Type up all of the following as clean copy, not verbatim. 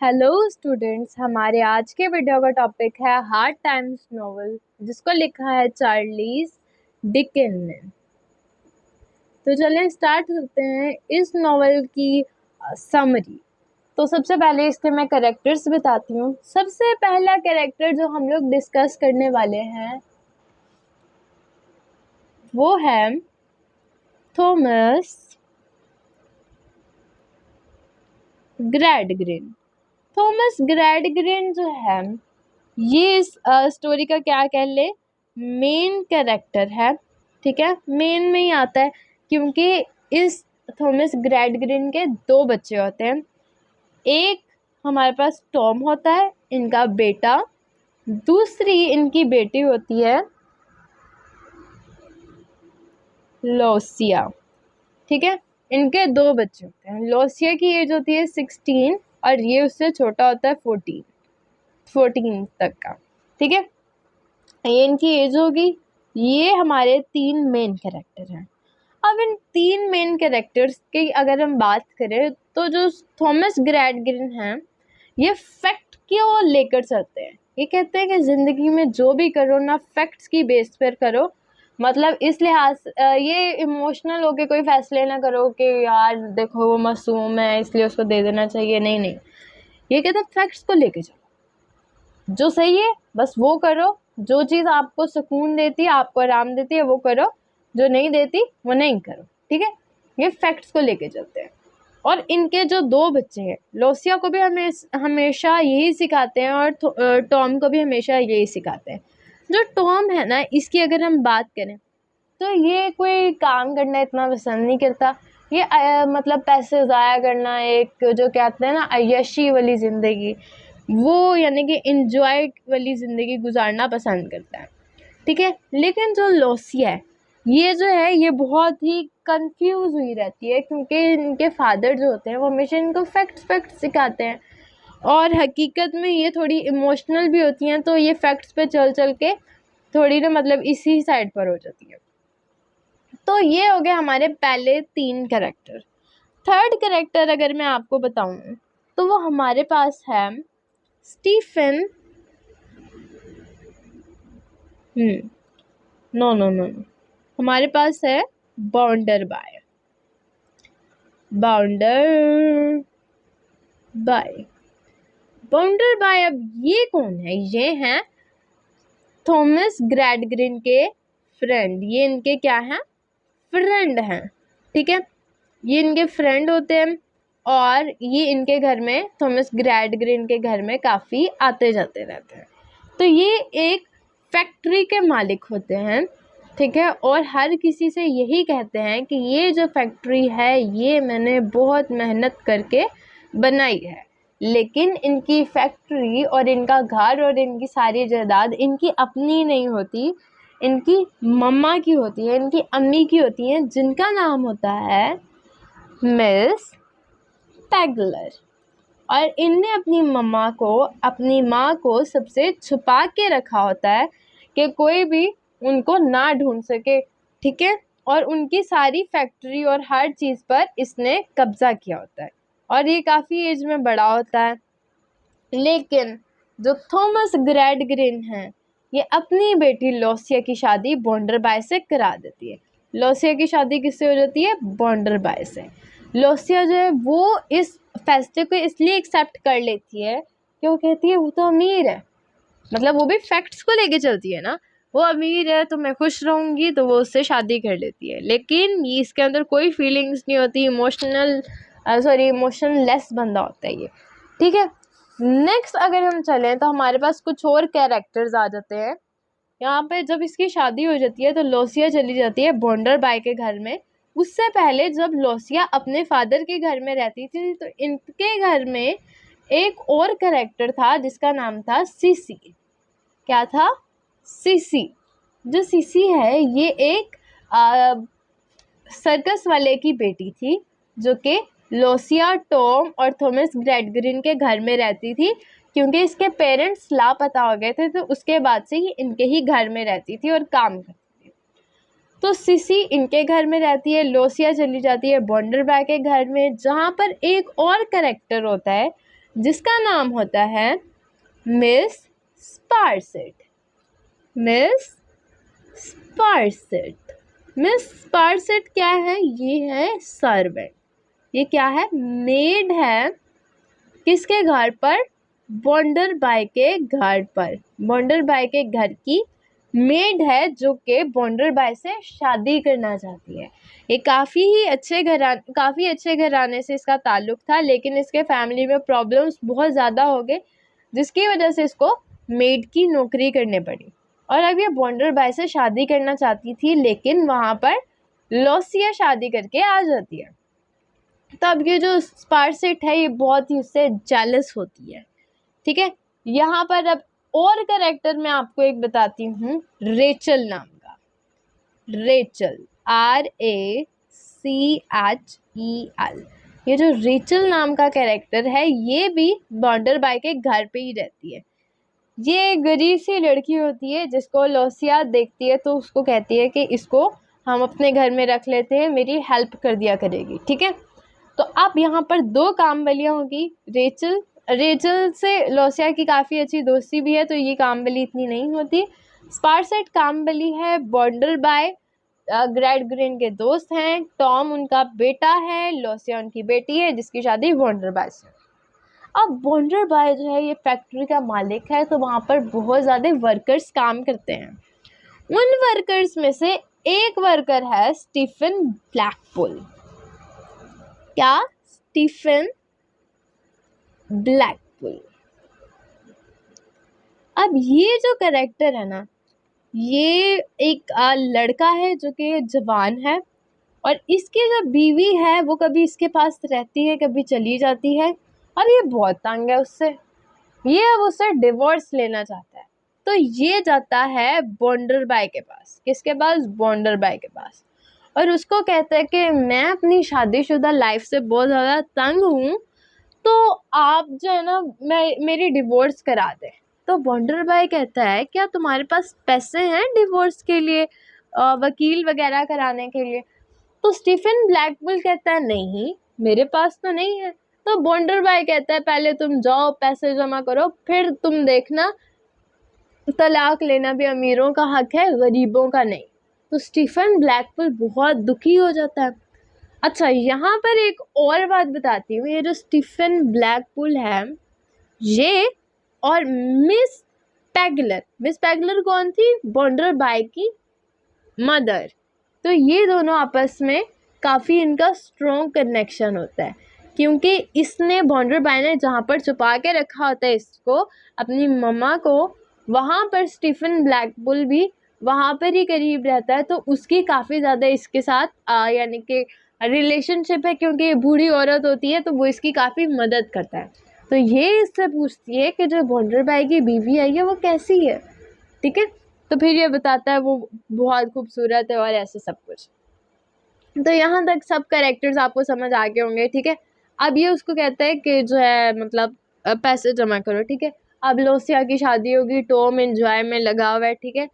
Hello students, हमारे आज के वीडियो का टॉपिक है हार्ड टाइम्स नॉवल, जिसको लिखा है चार्लीज डिकेन ने। तो चलें स्टार्ट करते हैं इस नॉवल की समरी। तो सबसे पहले इसके मैं कैरेक्टर्स बताती हूँ। सबसे पहला कैरेक्टर जो हम लोग डिस्कस करने वाले हैं वो है थॉमस ग्रैडग्रीन। थॉमस ग्रैडग्रीन जो है ये इस स्टोरी का क्या कह ले मेन कैरेक्टर है। ठीक है, मेन में ही आता है क्योंकि इस थॉमस ग्रैडग्रीन के दो बच्चे होते हैं। एक हमारे पास टॉम होता है, इनका बेटा। दूसरी इनकी बेटी होती है लोसिया। ठीक है, इनके दो बच्चे होते हैं। लोसिया की एज होती है 16 और ये उससे छोटा होता है 14 तक का। ठीक है, ये इनकी एज होगी। ये हमारे तीन मेन कैरेक्टर हैं। अब इन तीन मेन कैरेक्टर्स की अगर हम बात करें तो जो थॉमस ग्रैडग्रीन हैं ये फैक्ट को लेकर चलते हैं। ये कहते हैं कि ज़िंदगी में जो भी करो ना फैक्ट्स की बेस पर करो। मतलब इस लिहाज ये इमोशनल होके कोई फैसले ना करो कि यार देखो वो मासूम है इसलिए उसको दे देना चाहिए। नहीं नहीं, ये कहते हैं फैक्ट्स को लेके चलो, जो सही है बस वो करो। जो चीज़ आपको सुकून देती है, आपको आराम देती है, वो करो। जो नहीं देती वो नहीं करो। ठीक है, ये फैक्ट्स को लेके चलते हैं। और इनके जो दो बच्चे हैं, लोसिया को भी हमेशा यही सिखाते हैं और टॉम को भी हमेशा यही सिखाते हैं। जो टॉम है ना, इसकी अगर हम बात करें तो ये कोई काम करना इतना पसंद नहीं करता। ये मतलब पैसे ज़ाया करना, एक जो कहते हैं ना अय्याशी वाली ज़िंदगी, वो यानी कि इंजॉय वाली ज़िंदगी गुजारना पसंद करता है। ठीक है, लेकिन जो लोसिया है ये जो है ये बहुत ही कंफ्यूज हुई रहती है क्योंकि इनके फादर जो होते हैं वो हमेशा इनको फैक्ट्स सिखाते हैं और हकीकत में ये थोड़ी इमोशनल भी होती हैं। तो ये फैक्ट्स पे चल चल के थोड़ी ना मतलब इसी साइड पर हो जाती है। तो ये हो गए हमारे पहले तीन कैरेक्टर। थर्ड कैरेक्टर अगर मैं आपको बताऊं तो वो हमारे पास है Stephen. No no no no, हमारे पास है बाउंडर बाउंडर बाय बाउंडर बाय। अब ये कौन है? ये हैं थॉमस ग्रैडग्रीन के फ्रेंड। ये इनके क्या हैं? फ्रेंड हैं। ठीक है, ये इनके फ्रेंड होते हैं और ये इनके घर में, थॉमस ग्रैडग्रीन के घर में काफ़ी आते जाते रहते हैं। तो ये एक फैक्ट्री के मालिक होते हैं। ठीक है, और हर किसी से यही कहते हैं कि ये जो फैक्ट्री है ये मैंने बहुत मेहनत करके बनाई है। लेकिन इनकी फैक्ट्री और इनका घर और इनकी सारी जायदाद इनकी अपनी नहीं होती, इनकी मम्मा की होती है, इनकी अम्मी की होती है, जिनका नाम होता है मिस पैगलर। और इनने अपनी मम्मा को, अपनी माँ को सबसे छुपा के रखा होता है कि कोई भी उनको ना ढूंढ सके। ठीक है, और उनकी सारी फैक्ट्री और हर चीज़ पर इसने कब्जा किया होता है और ये काफ़ी एज में बड़ा होता है। लेकिन जो थॉमस ग्रैडग्रीन है ये अपनी बेटी लोसिया की शादी बॉन्डर बाय से करा देती है। लोसिया की शादी किससे हो जाती है? बॉन्डर बाय से। लोसिया जो है वो इस फैसले को इसलिए एक्सेप्ट कर लेती है कि वो कहती है वो तो अमीर है। मतलब वो भी फैक्ट्स को लेके चलती है ना, वो अमीर है तो मैं खुश रहूँगी, तो वो उससे शादी कर लेती है। लेकिन ये इसके अंदर कोई फीलिंग्स नहीं होती, इमोशन लेस बंदा होता है ये। ठीक है, नेक्स्ट अगर हम चलें तो हमारे पास कुछ और कैरेक्टर्स आ जाते हैं। यहाँ पे जब इसकी शादी हो जाती है तो लोसिया चली जाती है बॉन्डर बाय के घर में। उससे पहले जब लोसिया अपने फादर के घर में रहती थी तो इनके घर में एक और कैरेक्टर था जिसका नाम था सीसी। क्या था? सीसी। जो सीसी है ये एक सर्कस वाले की बेटी थी जो कि लोसिया, टॉम और थॉमस ग्रैडग्रीन के घर में रहती थी। क्योंकि इसके पेरेंट्स लापता हो गए थे तो उसके बाद से ही इनके ही घर में रहती थी और काम करती थी। तो सिसी इनके घर में रहती है, लोसिया चली जाती है बॉन्डर बाय के घर में, जहाँ पर एक और कैरेक्टर होता है जिसका नाम होता है मिस स्पारसेट। मिस स्पारसेट। मिस स्पारसेट क्या है? ये है सर्वेंट। ये क्या है? मेड है। किसके घर पर? बॉन्डर बाय के घर पर। बॉन्डर बाय के घर की मेड है जो कि बॉन्डर बाय से शादी करना चाहती है। ये काफ़ी अच्छे घराने से इसका ताल्लुक था, लेकिन इसके फैमिली में प्रॉब्लम्स बहुत ज़्यादा हो गए, जिसकी वजह से इसको मेड की नौकरी करनी पड़ी। और अब ये बॉन्डर बाय से शादी करना चाहती थी, लेकिन वहाँ पर लोसिया शादी करके आ जाती है। तब ये जो स्पारसेट है ये बहुत ही उससे जेलस होती है। ठीक है, यहाँ पर अब और कैरेक्टर मैं आपको एक बताती हूँ, रेचल नाम का। Rachel, RACHEL। ये जो रेचल नाम का कैरेक्टर है ये भी बॉन्डर बाय के घर पे ही रहती है। ये गरीब सी लड़की होती है जिसको लोसिया देखती है तो उसको कहती है कि इसको हम अपने घर में रख लेते हैं, मेरी हेल्प कर दिया करेगी। ठीक है, तो अब यहाँ पर दो कामवालियाँ होगी। रेचल से लोसिया की काफ़ी अच्छी दोस्ती भी है, तो ये कामवाली इतनी नहीं होती। स्पारसेट कामवाली है, बॉन्डर बाय ग्रेड ग्रीन के दोस्त हैं। टॉम उनका बेटा है, लोसिया उनकी बेटी है जिसकी शादी बॉन्डर बाय से। अब बॉन्डर बाय जो है ये फैक्ट्री का मालिक है, तो वहाँ पर बहुत ज़्यादा वर्कर्स काम करते हैं। उन वर्कर्स में से एक वर्कर है स्टीफन ब्लैकपुल। क्या? स्टीफन ब्लैकपुल। अब ये जो कैरेक्टर है ना, ये एक लड़का है जो कि जवान है, और इसकी जो बीवी है वो कभी इसके पास रहती है, कभी चली जाती है, और ये बहुत तंग है उससे। ये अब उससे डिवोर्स लेना चाहता है, तो ये जाता है बॉन्डर बाय के पास। किसके पास? बॉन्डर बाय के पास। और उसको कहता है कि मैं अपनी शादीशुदा लाइफ से बहुत ज़्यादा तंग हूँ, तो आप जो है ना मेरी डिवोर्स करा दें। तो बॉन्डर बाय कहता है क्या तुम्हारे पास पैसे हैं डिवोर्स के लिए, वकील वगैरह कराने के लिए? तो स्टीफन ब्लैकपुल कहता है नहीं, मेरे पास तो नहीं है। तो बॉन्डर बाय कहता है पहले तुम जाओ पैसे जमा करो, फिर तुम देखना, तलाक लेना भी अमीरों का हक है, गरीबों का नहीं। तो स्टीफन ब्लैकपुल बहुत दुखी हो जाता है। अच्छा, यहाँ पर एक और बात बताती हूँ। ये जो स्टीफन ब्लैकपुल है ये और मिस पैगलर कौन थी? बॉन्डर बाय की मदर। तो ये दोनों आपस में काफ़ी इनका स्ट्रॉन्ग कनेक्शन होता है, क्योंकि इसने बॉन्डर बाय ने जहाँ पर छुपा के रखा होता है इसको, अपनी मम्मा को, वहाँ पर स्टीफन ब्लैकपुल भी वहाँ पर ही करीब रहता है। तो उसकी काफ़ी ज़्यादा इसके साथ यानी कि रिलेशनशिप है, क्योंकि ये बूढ़ी औरत होती है तो वो इसकी काफ़ी मदद करता है। तो ये इससे पूछती है कि जो बॉन्डर बाय की बीवी आई है वो कैसी है। ठीक है, तो फिर ये बताता है वो बहुत खूबसूरत है और ऐसे सब कुछ। तो यहाँ तक सब कैरेक्टर्स आपको समझ आ गए होंगे। ठीक है, अब ये उसको कहता है कि जो है मतलब पैसे जमा करो। ठीक है, अब लोसिया की शादी होगी, टॉम एंजॉय में लगा हुआ है। ठीक है,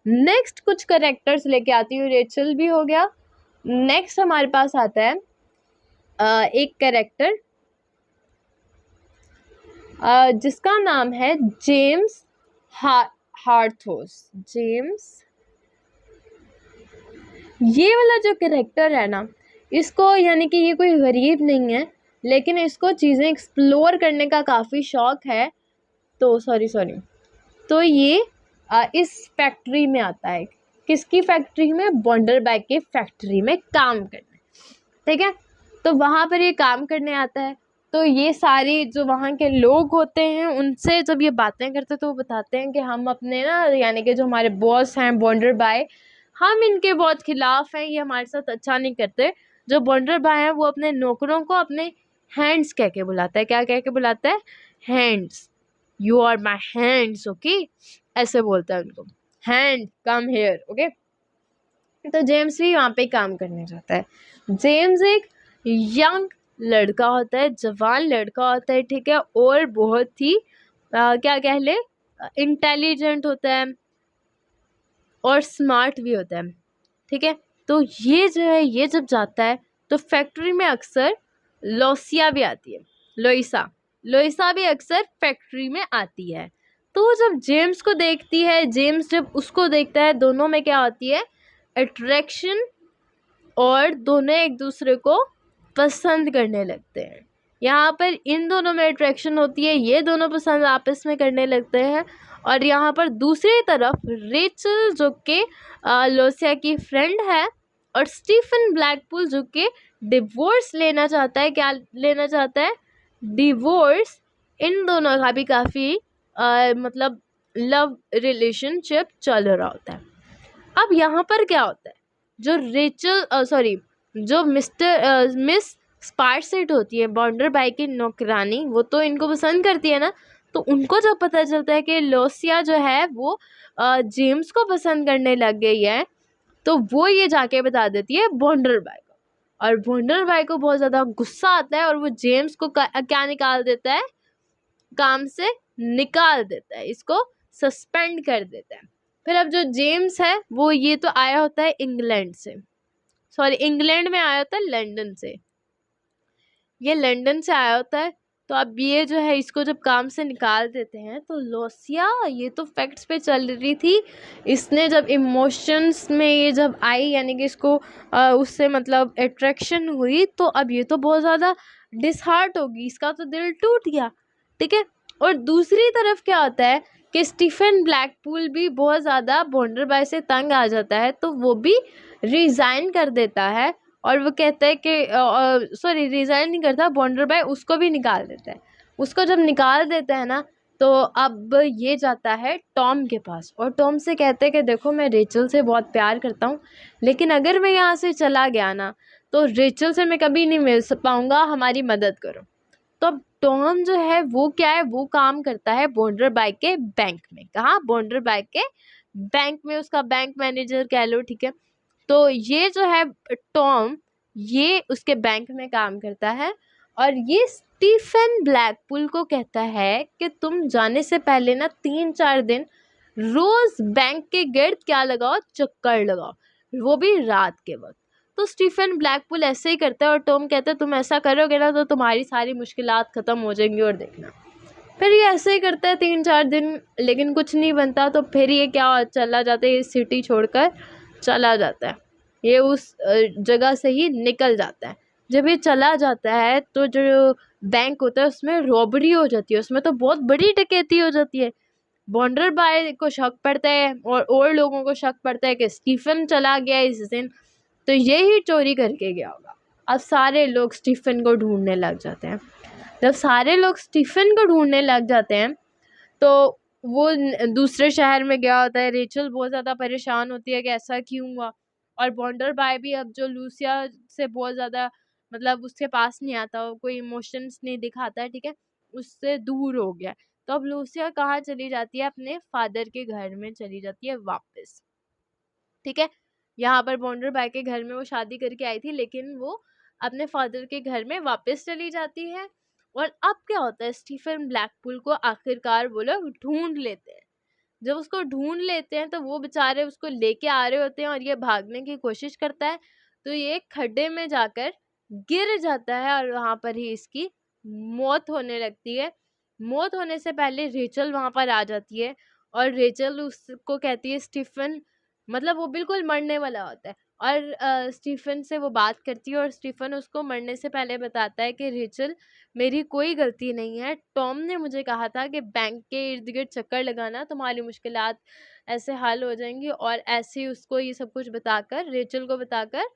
नेक्स्ट कुछ कैरेक्टर्स लेके आती हूँ। रेचल भी हो गया। नेक्स्ट हमारे पास आता है एक कैरेक्टर जिसका नाम है जेम्स हार्थोस। जेम्स, ये वाला जो कैरेक्टर है ना, इसको यानी कि ये कोई गरीब नहीं है, लेकिन इसको चीज़ें एक्सप्लोर करने का काफ़ी शौक है। तो तो ये इस फैक्ट्री में आता है। किसकी फैक्ट्री में? बॉन्डर बाय की फैक्ट्री में काम करने। ठीक है, तो वहाँ पर ये काम करने आता है। तो ये सारी जो वहाँ के लोग होते हैं उनसे जब ये बातें करते तो वो बताते हैं कि हम अपने ना यानी कि जो हमारे बॉस हैं बॉन्डर बाय, हम इनके बहुत खिलाफ हैं, ये हमारे साथ अच्छा नहीं करते। जो बॉन्डर बाय है वो अपने नौकरों को अपने हैंड्स कह के बुलाता है। क्या कह के बुलाता है? Hands. You are my hands, okay, ऐसे बोलता है उनको, हैंड कम हेयर। ओके, तो जेम्स भी वहाँ पे काम करने जाता है। जेम्स एक यंग लड़का होता है, जवान लड़का होता है। ठीक है, और बहुत ही क्या कह ले, इंटेलिजेंट होता है और स्मार्ट भी होता है। ठीक है, तो ये जो है ये जब जाता है तो फैक्ट्री में अक्सर लोसिया भी आती है, लोइसा। लोइसा भी अक्सर फैक्ट्री में आती है। तो वो जब जेम्स को देखती है, जेम्स जब उसको देखता है, दोनों में क्या होती है, अट्रैक्शन, और दोनों एक दूसरे को पसंद करने लगते हैं। यहाँ पर इन दोनों में अट्रैक्शन होती है, ये दोनों पसंद आपस में करने लगते हैं। और यहाँ पर दूसरी तरफ रेचल जो कि लोसिया की फ्रेंड है, और स्टीफन ब्लैकपूल जो कि डिवोर्स लेना चाहता है। क्या लेना चाहता है? डिवोर्स। इन दोनों का भी काफ़ी मतलब लव रिलेशनशिप चल रहा होता है। अब यहाँ पर क्या होता है, जो रेचल सॉरी जो मिस स्पार्सेट होती है, बॉन्डर बाई की नौकरानी, वो तो इनको पसंद करती है ना। तो उनको जब पता चलता है कि लोसिया जो है वो जेम्स को पसंद करने लग गई है, तो वो ये जाके बता देती है बॉन्डर बाई को। और बॉन्डर बाई को बहुत ज़्यादा गुस्सा आता है, और वो जेम्स को क्या निकाल देता है, काम से निकाल देता है, इसको सस्पेंड कर देता है। फिर अब जो जेम्स है वो ये तो आया होता है इंग्लैंड से, सॉरी इंग्लैंड में आया होता है लंदन से, ये लंदन से आया होता है। तो अब ये जो है इसको जब काम से निकाल देते हैं, तो लोसिया ये तो फैक्ट्स पे चल रही थी, इसने जब इमोशंस में ये जब आई, यानी कि इसको उससे मतलब अट्रैक्शन हुई, तो अब ये तो बहुत ज़्यादा डिसहार्ट होगी, इसका तो दिल टूट गया, ठीक है। और दूसरी तरफ क्या होता है कि स्टीफन ब्लैकपूल भी बहुत ज़्यादा बॉन्डर बाय से तंग आ जाता है, तो वो भी रिज़ाइन कर देता है। और वो कहता है कि सॉरी रिज़ाइन नहीं करता, बॉन्डर बाय उसको भी निकाल देता है। उसको जब निकाल देता है ना, तो अब ये जाता है टॉम के पास, और टॉम से कहते हैं कि देखो मैं रेचल से बहुत प्यार करता हूँ, लेकिन अगर मैं यहाँ से चला गया ना, तो रेचल से मैं कभी नहीं मिल पाऊँगा, हमारी मदद करो। तो अब टॉम जो है वो क्या है, वो काम करता है बॉन्डर बाय के बैंक में। कहाँ? बॉन्डर बाय के बैंक में, उसका बैंक मैनेजर कह लो, ठीक है। तो ये जो है टॉम, ये उसके बैंक में काम करता है, और ये स्टीफन ब्लैकपूल को कहता है कि तुम जाने से पहले ना 3-4 दिन रोज बैंक के गिर्द क्या लगाओ, चक्कर लगाओ, वो भी रात के वक्त। तो स्टीफन ब्लैकपूल ऐसे ही करता है, और टॉम कहता है तुम ऐसा करोगे ना तो तुम्हारी सारी मुश्किलात ख़त्म हो जाएंगी, और देखना। फिर ये ऐसे ही करता है 3-4 दिन, लेकिन कुछ नहीं बनता। तो फिर ये क्या चला जाता है, ये सिटी छोड़कर चला जाता है, ये उस जगह से ही निकल जाता है। जब ये चला जाता है तो जो बैंक होता है उसमें रॉबरी हो जाती है, उसमें तो बहुत बड़ी डकैती हो जाती है। बॉन्डर बाय को शक पड़ता है, और लोगों को शक पड़ता है कि स्टीफन चला गया इस दिन, तो ये ही चोरी करके गया होगा। अब सारे लोग स्टीफन को ढूंढने लग जाते हैं। जब सारे लोग स्टीफन को ढूंढने लग जाते हैं, तो वो दूसरे शहर में गया होता है। रेचल बहुत ज़्यादा परेशान होती है कि ऐसा क्यों हुआ, और बॉन्डर बाय भी अब जो लूसिया से बहुत ज़्यादा मतलब उसके पास नहीं आता, वो कोई इमोशंस नहीं दिखाता है, ठीक है, उससे दूर हो गया। तो अब लूसिया कहाँ चली जाती है, अपने फादर के घर में चली जाती है वापस, ठीक है। यहाँ पर बॉन्डर बाय के घर में वो शादी करके आई थी, लेकिन वो अपने फादर के घर में वापस चली जाती है। और अब क्या होता है, स्टीफन ब्लैकपूल को आखिरकार वो लोग ढूंढ लेते हैं। जब उसको ढूंढ लेते हैं तो वो बेचारे उसको लेके आ रहे होते हैं, और ये भागने की कोशिश करता है, तो ये एक खड्डे में जाकर गिर जाता है, और वहां पर ही इसकी मौत होने लगती है। मौत होने से पहले रेचल वहां पर आ जाती है, और रेचल उसको कहती है स्टीफन, मतलब वो बिल्कुल मरने वाला होता है, और स्टीफन से वो बात करती है, और स्टीफन उसको मरने से पहले बताता है कि रेचल मेरी कोई गलती नहीं है, टॉम ने मुझे कहा था कि बैंक के इर्द गिर्द चक्कर लगाना, तुम्हारी मुश्किलात ऐसे हल हो जाएंगी। और ऐसे ही उसको ये सब कुछ बताकर, रेचल को बताकर,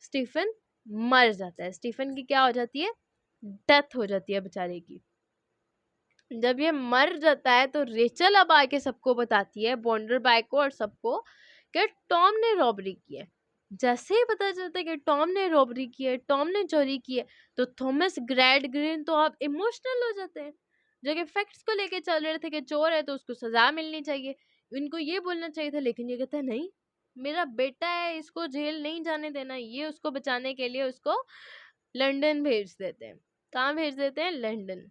स्टीफन मर जाता है। स्टीफन की क्या हो जाती है, डेथ हो जाती है बेचारे की। जब ये मर जाता है तो रेचल अब आके सबको बताती है, बॉन्डर बाय को और सबको, कि टॉम ने रॉबरी की है। जैसे ही पता चलता है कि टॉम ने रॉबरी की है, टॉम ने चोरी की है, तो थॉमस ग्रैडग्रीन तो अब इमोशनल हो जाते हैं, जो कि फैक्ट्स को लेके चल रहे थे कि चोर है तो उसको सजा मिलनी चाहिए, इनको ये बोलना चाहिए था, लेकिन ये कहते हैं नहीं, मेरा बेटा है, इसको जेल नहीं जाने देना। ये उसको बचाने के लिए उसको लंदन भेज देते हैं। कहाँ भेज देते हैं? लंदन।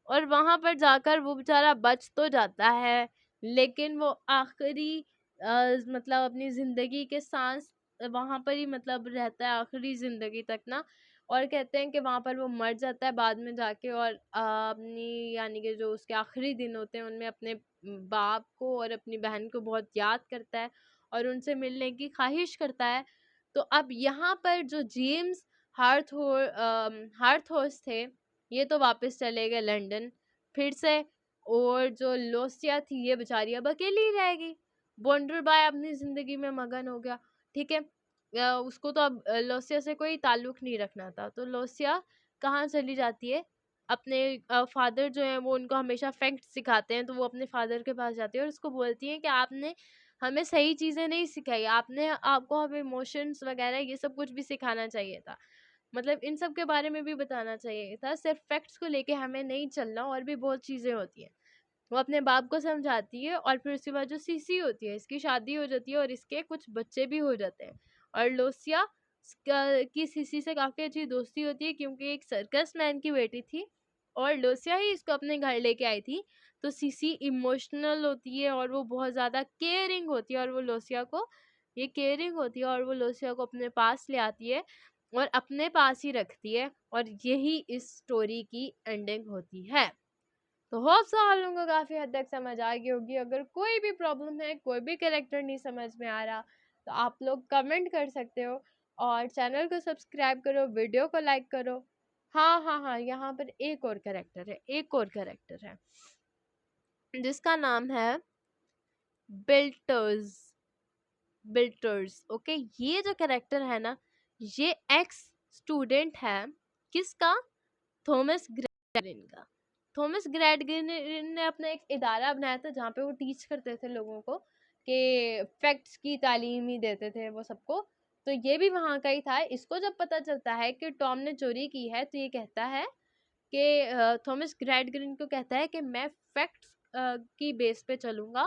और वहां पर जाकर वो बेचारा बच तो जाता है, लेकिन वो आखिरी मतलब अपनी जिंदगी के सांस वहां पर ही मतलब रहता है आखिरी जिंदगी तक ना। और कहते हैं कि वहाँ पर वो मर जाता है बाद में जाके, और अपनी यानी कि जो उसके आखिरी दिन होते हैं उनमें अपने बाप को और अपनी बहन को बहुत याद करता है और उनसे मिलने की ख्वाहिश करता है। तो अब यहाँ पर जो जेम्स हार्थोस थे, ये तो वापस चले गए लंदन फिर से, और जो लोसिया थी ये बेचारी अब अकेली ही रहेगी। बॉन्डरबाय अपनी जिंदगी में मगन हो गया, ठीक है। उसको तो अब लोसिया से कोई ताल्लुक नहीं रखना था, तो लोसिया कहाँ चली जाती है, अपने फादर जो है वो उनको हमेशा फैक्ट सिखाते हैं, तो वो अपने फादर के पास जाती है और उसको बोलती है कि आपने हमें सही चीज़ें नहीं सिखाई, आपको हमें इमोशंस वगैरह ये सब कुछ भी सिखाना चाहिए था, मतलब इन सब के बारे में भी बताना चाहिए था, सिर्फ फैक्ट्स को लेके हमें नहीं चलना, और भी बहुत चीज़ें होती हैं। वो अपने बाप को समझाती है और फिर उसके बाद जो सीसी होती है इसकी शादी हो जाती है और इसके कुछ बच्चे भी हो जाते हैं। और लोसिया की सीसी से काफ़ी अच्छी दोस्ती होती है क्योंकि एक सर्कस मैन की बेटी थी और लोसिया ही इसको अपने घर लेके आई थी। तो सीसी इमोशनल होती है और वो बहुत ज़्यादा केयरिंग होती है, और वो लोसिया को ये केयरिंग होती है और वो लोसिया को अपने पास ले आती है और अपने पास ही रखती है, और यही इस स्टोरी की एंडिंग होती है। तो होप सो आप लोगों को काफ़ी हद तक समझ आ गई होगी। अगर कोई भी प्रॉब्लम है, कोई भी कैरेक्टर नहीं समझ में आ रहा, तो आप लोग कमेंट कर सकते हो और चैनल को सब्सक्राइब करो, वीडियो को लाइक करो। हाँ हाँ हाँ, यहाँ पर एक और कैरेक्टर है जिसका नाम है बिल्टर्स। ओके, ये जो कैरेक्टर है ना, ये एक्स स्टूडेंट है किसका, थॉमस ग्रेडगिन का। थॉमस ग्रेडगिन ने अपना एक इदारा बनाया था जहाँ पे वो टीच करते थे लोगों को, कि फैक्ट्स की तालीम ही देते थे वो सबको। तो ये भी वहाँ का ही था। इसको जब पता चलता है कि टॉम ने चोरी की है, तो ये कहता है कि थॉमस ग्रेडगिन को कहता है कि मैं फैक्ट्स की बेस पे चलूँगा,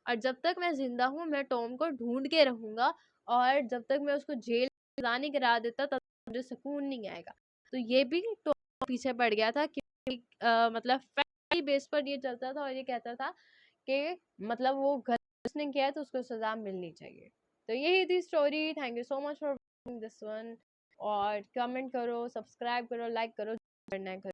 और जब तक मैं ज़िंदा हूँ मैं टॉम को ढूंढ के रहूँगा, और जब तक मैं उसको जेल नहीं करा देता तब तक मुझे सुकून नहीं आएगा। तो ये भी टॉम पीछे पड़ गया था कि मतलब फैक्ट की बेस पर ये चलता था और ये कहता था कि मतलब वो गलत उसने किया है तो उसको सज़ा मिलनी चाहिए। तो यही थी story. Thank you so much for this one. और कमेंट करो, सब्सक्राइब करो, लाइक करो, करना है करो।